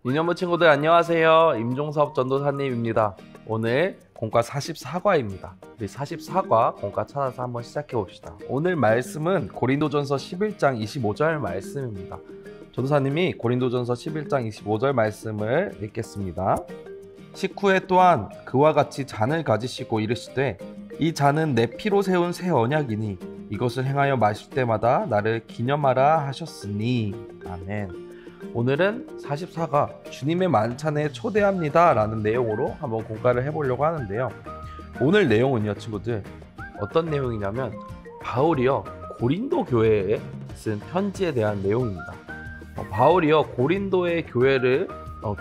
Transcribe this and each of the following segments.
유년부 친구들 안녕하세요. 임종섭 전도사님입니다. 오늘 공과 44과입니다. 우리 44과 공과 찾아서 한번 시작해 봅시다. 오늘 말씀은 고린도전서 11장 25절 말씀입니다. 전도사님이 고린도전서 11장 25절 말씀을 읽겠습니다. 식후에 또한 그와 같이 잔을 가지시고 이르시되 이 잔은 내 피로 세운 새 언약이니 이것을 행하여 마실 때마다 나를 기념하라 하셨으니. 아멘. 오늘은 44가 주님의 만찬에 초대합니다 라는 내용으로 한번 공부를 해보려고 하는데요. 오늘 내용은요 친구들 어떤 내용이냐면 바울이요 고린도 교회에 쓴 편지에 대한 내용입니다. 바울이요 고린도의 교회를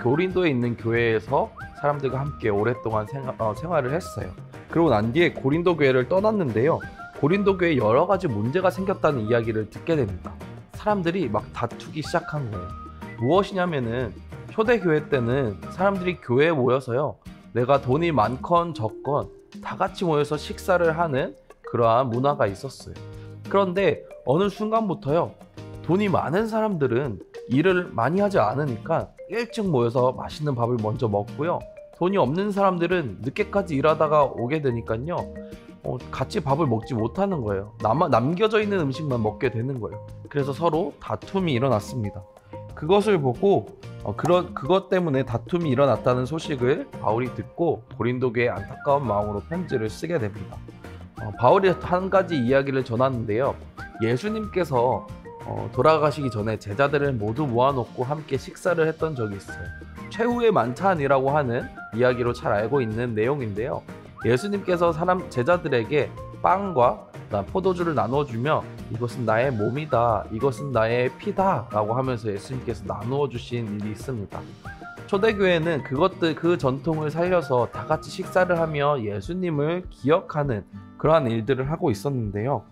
고린도에 있는 교회에서 사람들과 함께 오랫동안 생활을 했어요. 그러고 난 뒤에 고린도 교회를 떠났는데요. 고린도 교회에 여러 가지 문제가 생겼다는 이야기를 듣게 됩니다. 사람들이 막 다투기 시작한 거예요. 무엇이냐면은 초대교회 때는 사람들이 교회에 모여서요 내가 돈이 많건 적건 다 같이 모여서 식사를 하는 그러한 문화가 있었어요. 그런데 어느 순간부터요 돈이 많은 사람들은 일을 많이 하지 않으니까 일찍 모여서 맛있는 밥을 먼저 먹고요, 돈이 없는 사람들은 늦게까지 일하다가 오게 되니까요 같이 밥을 먹지 못하는 거예요. 남겨져 있는 음식만 먹게 되는 거예요. 그래서 서로 다툼이 일어났습니다. 그것을 보고 그것 때문에 다툼이 일어났다는 소식을 바울이 듣고 고린도 교회에 안타까운 마음으로 편지를 쓰게 됩니다. 바울이 한 가지 이야기를 전하는데요. 예수님께서 돌아가시기 전에 제자들을 모두 모아놓고 함께 식사를 했던 적이 있어요. 최후의 만찬이라고 하는 이야기로 잘 알고 있는 내용인데요. 예수님께서 제자들에게 빵과 포도주를 나눠주며 이것은 나의 몸이다, 이것은 나의 피다 라고 하면서 예수님께서 나누어 주신 일이 있습니다. 초대교회는 그 전통을 살려서 다 같이 식사를 하며 예수님을 기억하는 그러한 일들을 하고 있었는데요.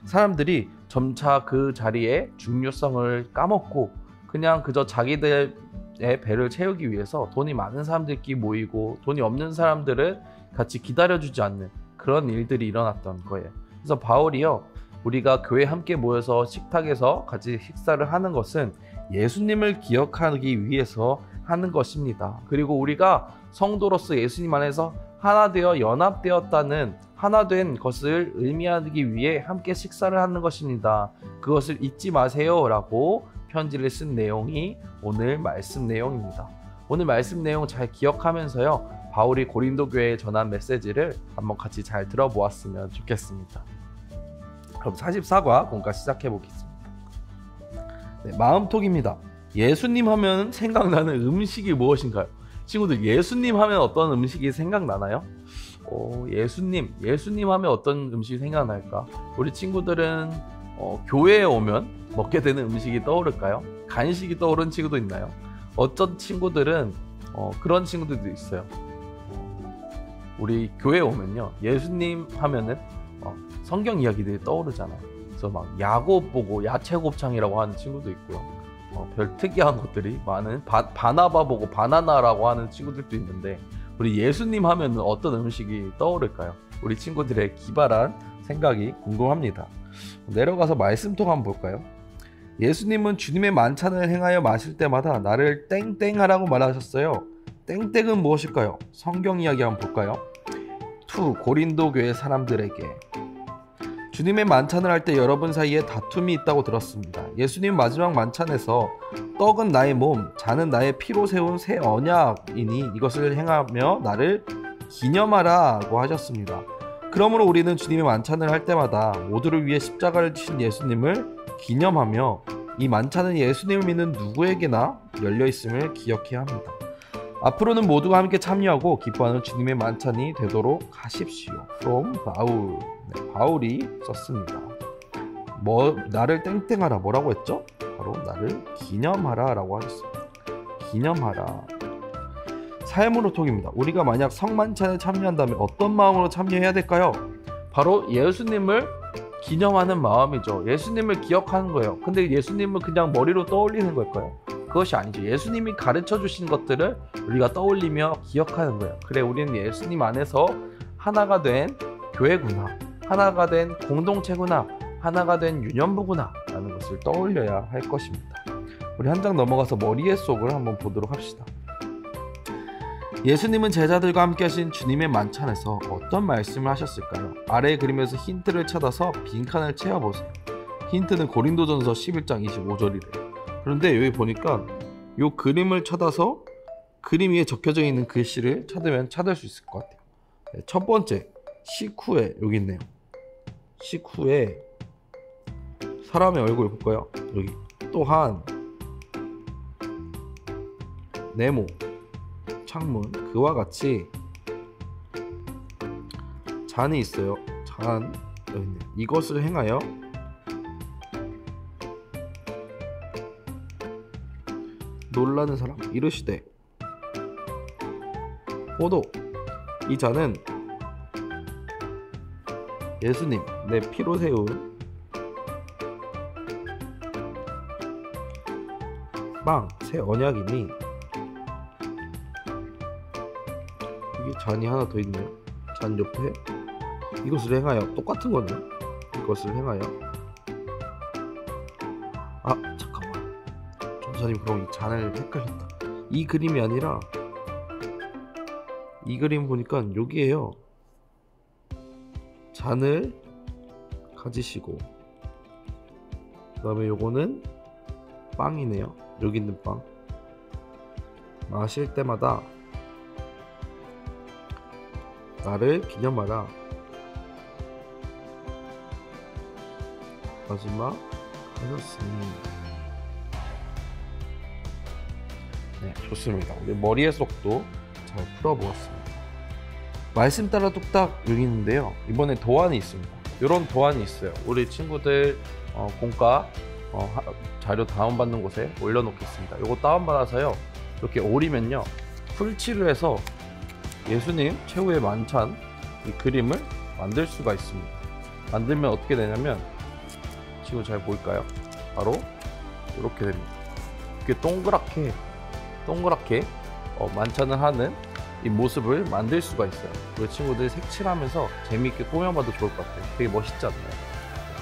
사람들이 점차 그 자리의 중요성을 까먹고 그냥 그저 자기들의 배를 채우기 위해서 돈이 많은 사람들끼리 모이고 돈이 없는 사람들은 같이 기다려주지 않는 그런 일들이 일어났던 거예요. 그래서 바울이요 우리가 교회 함께 모여서 식탁에서 같이 식사를 하는 것은 예수님을 기억하기 위해서 하는 것입니다. 그리고 우리가 성도로서 예수님 안에서 하나 되어 연합되었다는 하나 된 것을 의미하기 위해 함께 식사를 하는 것입니다. 그것을 잊지 마세요 라고 편지를 쓴 내용이 오늘 말씀 내용입니다. 오늘 말씀 내용 잘 기억하면서요 바울이 고린도 교회에 전한 메시지를 한번 같이 잘 들어보았으면 좋겠습니다. 그럼 44과 공과 시작해 보겠습니다. 네, 마음톡입니다. 예수님 하면 생각나는 음식이 무엇인가요? 친구들 예수님 하면 어떤 음식이 생각나나요? 예수님 하면 어떤 음식이 생각날까? 우리 친구들은 교회에 오면 먹게 되는 음식이 떠오를까요? 간식이 떠오르는 친구도 있나요? 어떤 친구들은 그런 친구들도 있어요. 우리 교회에 오면요 예수님 하면은 성경 이야기들이 떠오르잖아요. 그래서 막 야곱 보고 야채곱창이라고 하는 친구도 있고요. 별 특이한 것들이 많은 바나바 보고 바나나라고 하는 친구들도 있는데 우리 예수님 하면 어떤 음식이 떠오를까요? 우리 친구들의 기발한 생각이 궁금합니다. 내려가서 말씀통 한번 볼까요? 예수님은 주님의 만찬을 행하여 마실 때마다 나를 땡땡하라고 말하셨어요. 땡땡은 무엇일까요? 성경 이야기 한번 볼까요? 고린도 교회 사람들에게 주님의 만찬을 할 때 여러분 사이에 다툼이 있다고 들었습니다. 예수님 마지막 만찬에서 떡은 나의 몸, 잔은 나의 피로 세운 새 언약이니 이것을 행하며 나를 기념하라고 하셨습니다. 그러므로 우리는 주님의 만찬을 할 때마다 모두를 위해 십자가를 지신 예수님을 기념하며 이 만찬은 예수님을 믿는 누구에게나 열려있음을 기억해야 합니다. 앞으로는 모두가 함께 참여하고 기뻐하는 주님의 만찬이 되도록 하십시오. From 바울. 네, 바울이 썼습니다. 나를 땡땡하라 뭐라고 했죠? 바로 나를 기념하라 라고 하셨습니다. 기념하라. 삶으로 톡입니다. 우리가 만약 성만찬에 참여한다면 어떤 마음으로 참여해야 될까요? 바로 예수님을 기념하는 마음이죠. 예수님을 기억하는 거예요. 근데 예수님을 그냥 머리로 떠올리는 걸까요? 그것이 아니죠. 예수님이 가르쳐 주신 것들을 우리가 떠올리며 기억하는 거예요. 그래 우리는 예수님 안에서 하나가 된 교회구나, 하나가 된 공동체구나, 하나가 된 유년부구나 라는 것을 떠올려야 할 것입니다. 우리 한 장 넘어가서 머리의 속을 한번 보도록 합시다. 예수님은 제자들과 함께 하신 주님의 만찬에서 어떤 말씀을 하셨을까요? 아래의 그림에서 힌트를 찾아서 빈칸을 채워보세요. 힌트는 고린도전서 11장 25절이래요. 그런데 여기 보니까 이 그림을 찾아서 그림 위에 적혀져 있는 글씨를 찾으면 찾을 수 있을 것 같아요. 네, 첫 번째, 식후에 여기 있네요. 식후에 사람의 얼굴 볼까요? 여기. 또한 네모, 창문, 그와 같이 잔이 있어요. 잔 여기 있네요. 이것을 행하여 놀라는 사람 이르시되 포도 이 잔은 예수님 내 피로 세운 빵 새 언약이니 여기 잔이 하나 더 있네요. 잔 옆에 이것을 행하여 똑같은 거네요. 이것을 행하여 잠깐만 전사님 그럼 이 잔을 헷갈렸다. 이 그림이 아니라 이 그림 보니까 여기에요. 잔을 가지시고 그 다음에 요거는 빵이네요. 여기 있는 빵 마실 때마다 나를 기념하라. 마지막 하셨으니. 네, 좋습니다. 우리 머리의 속도 잘 풀어보았습니다. 말씀 따라 뚝딱 여기 있는데요. 이번에 도안이 있습니다. 이런 도안이 있어요. 우리 친구들 공과 자료 다운받는 곳에 올려놓겠습니다. 이거 다운받아서요. 이렇게 오리면요. 풀칠을 해서 예수님 최후의 만찬 이 그림을 만들 수가 있습니다. 만들면 어떻게 되냐면 친구 잘 보일까요? 바로 이렇게 됩니다. 이렇게 동그랗게 만찬을 하는 이 모습을 만들 수가 있어요. 우리 친구들 색칠하면서 재미있게 꾸며봐도 좋을 것 같아요. 되게 멋있지 않나요?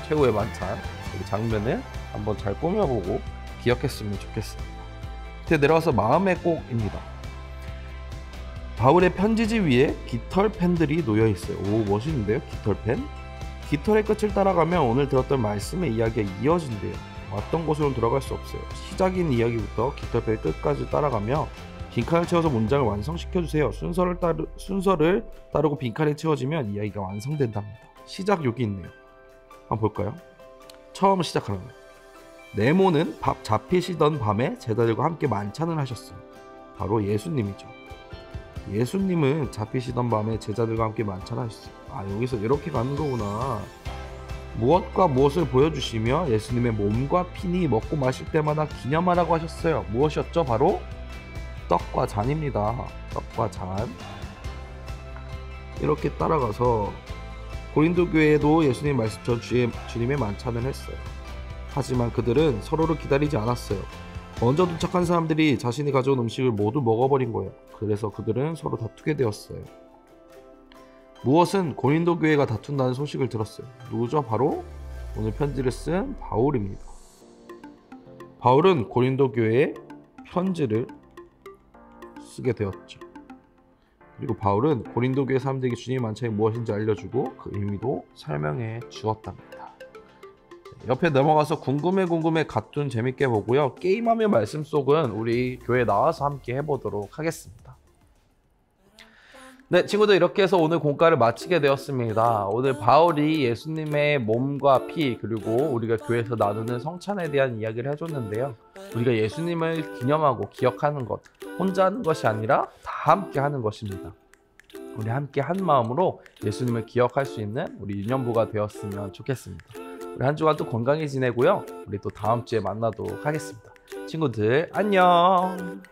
최후의 만찬 이 장면을 한번 잘 꾸며보고 기억했으면 좋겠습니다. 밑에 내려와서 마음의 꼭입니다. 바울의 편지지 위에 깃털펜들이 놓여있어요. 오, 멋있는데요? 깃털펜? 깃털의 끝을 따라가면 오늘 들었던 말씀의 이야기가 이어진대요. 왔던 곳으로 돌아갈 수 없어요. 시작인 이야기부터 깃털펜의 끝까지 따라가며 빈칸을 채워서 문장을 완성시켜주세요. 순서를 따르고 빈칸이 채워지면 이야기가 완성된답니다. 시작 여기 있네요. 한번 볼까요? 처음 시작하는 거예요. 네모는 밥 잡히시던 밤에 제자들과 함께 만찬을 하셨어요. 바로 예수님이죠. 예수님은 잡히시던 밤에 제자들과 함께 만찬하셨어요. 여기서 이렇게 가는 거구나. 무엇과 무엇을 보여주시며 예수님의 몸과 피니 먹고 마실 때마다 기념하라고 하셨어요. 무엇이었죠? 바로 떡과 잔입니다. 떡과 잔. 이렇게 따라가서 고린도 교회에도 예수님 말씀처럼 주님의 만찬을 했어요. 하지만 그들은 서로를 기다리지 않았어요. 먼저 도착한 사람들이 자신이 가져온 음식을 모두 먹어버린 거예요. 그래서 그들은 서로 다투게 되었어요. 무엇은 고린도 교회가 다툰다는 소식을 들었어요. 누구죠? 바로 오늘 편지를 쓴 바울입니다. 바울은 고린도 교회에 편지를 쓰게 되었죠. 그리고 바울은 고린도 교회 사람들에게 주님의 만찬이 무엇인지 알려주고 그 의미도 설명해 주었답니다. 옆에 넘어가서 궁금해 갓둔 재밌게 보고요. 게임하며 말씀 속은 우리 교회 나와서 함께 해보도록 하겠습니다. 네, 친구들 이렇게 해서 오늘 공과를 마치게 되었습니다. 오늘 바울이 예수님의 몸과 피 그리고 우리가 교회에서 나누는 성찬에 대한 이야기를 해줬는데요. 우리가 예수님을 기념하고 기억하는 것 혼자 하는 것이 아니라 다 함께 하는 것입니다. 우리 함께 한 마음으로 예수님을 기억할 수 있는 우리 유년부가 되었으면 좋겠습니다. 우리 한 주간 또 건강히 지내고요. 우리 또 다음 주에 만나도록 하겠습니다. 친구들 안녕.